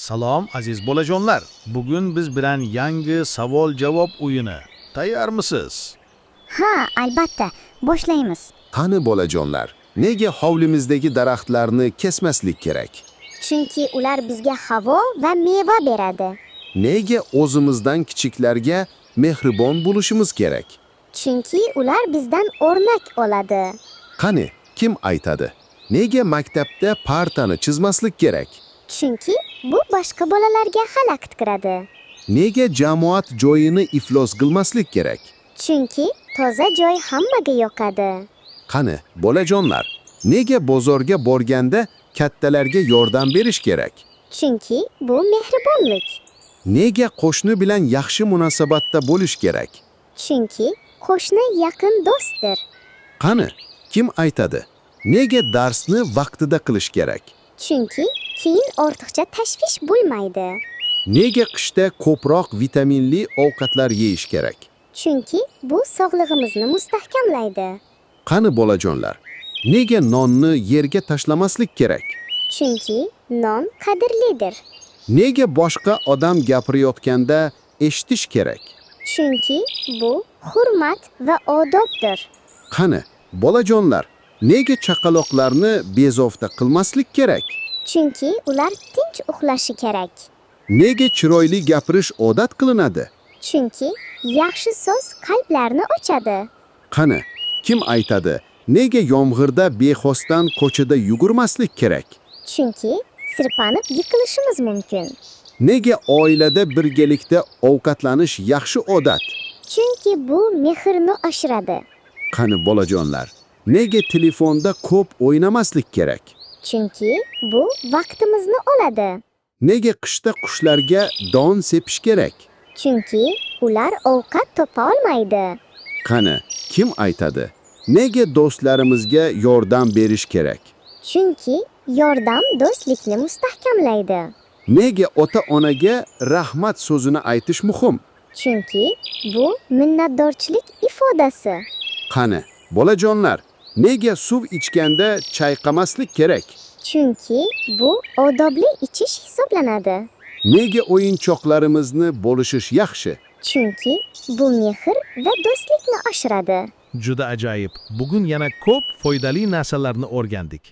Salom aziz bolajonlar. Bugun biz bilan yangi savol-javob o'yini. Tayyormisiz? Ha, albatta. Boshlaymiz. Qani bolajonlar, nega hovlimizdagi daraxtlarni kesmaslik kerak? Chunki ular bizga havo va meva beradi. Nega o'zimizdan kichiklarga mehribon bo'lishimiz kerak? Chunki ular bizdan o'rnak oladi. Qani, kim aytadi? Nega maktabda partani chizmaslik kerak? Chunki bu boshqa bolalarga xalaqit kiradi. Nega jamoat joyini iflos qilmaslik kerak? Chunki toza joy hammaga yoqadi. Qani, bolajonlar, nega bozorga borganda kattalarga yordam berish kerak? Chunki bu mehribonlik. Nega qo'shni bilan yaxshi munosabatda bo'lish kerak? Chunki qo'shni yaqin do'stdir. Qani, kim aytadi? Nega darsni vaqtida qilish kerak? Chunki keyin ortiqcha tashvish bo'lmaydi. Nega qishda ko'proq vitaminli ovqatlar yeyish kerak? Chunki bu sog'lig'imizni mustahkamlaydi. Qani bolajonlar, nega nonni yerga tashlamaslik kerak? Chunki non qadrlidir. Nega boshqa odam gapirayotganda eshitish kerak? Chunki bu hurmat va odobdir. Qani, bolajonlar, nega chaqaloqlarni bezovta qilmaslik kerak? Chunki ular tinch uxlashi kerak. Nega chiroyli gapirish odat qilinadi? Chunki yaxshi so'z qalblarni ochadi. Qani, kim aytadi? Nega yomg'irda bexosdan ko'chada yugurmaslik kerak? Chunki sirpanib yiqilishimiz mumkin. Nega oilada birgalikda ovqatlanish yaxshi odat? Chunki bu mehrni oshiradi. Qani bolajonlar, nega telefonda ko'p o'ynamaslik kerak? Chunki bu vaqtimizni oladi. Nega qishda qushlarga don sepish kerak? Chunki ular ovqat topa olmaydi. Qani, kim aytadi? Nega do'stlarimizga yordam berish kerak? Chunki yordam do'stlikni mustahkamlaydi. Nega ota-onaga rahmat so'zini aytish muhim? Chunki bu minnatdorchilik ifodasi. Qani, bolajonlar, nega suv ichganda chayqamaslik kerak? Chunki bu odobli ichish hisoblanadi. Nega o'yinchoqlarimizni bo'lishish yaxshi? Chunki bu mehr va do'stlikni oshiradi. Juda ajoyib. Bugun yana ko'p foydali narsalarni o'rgandik.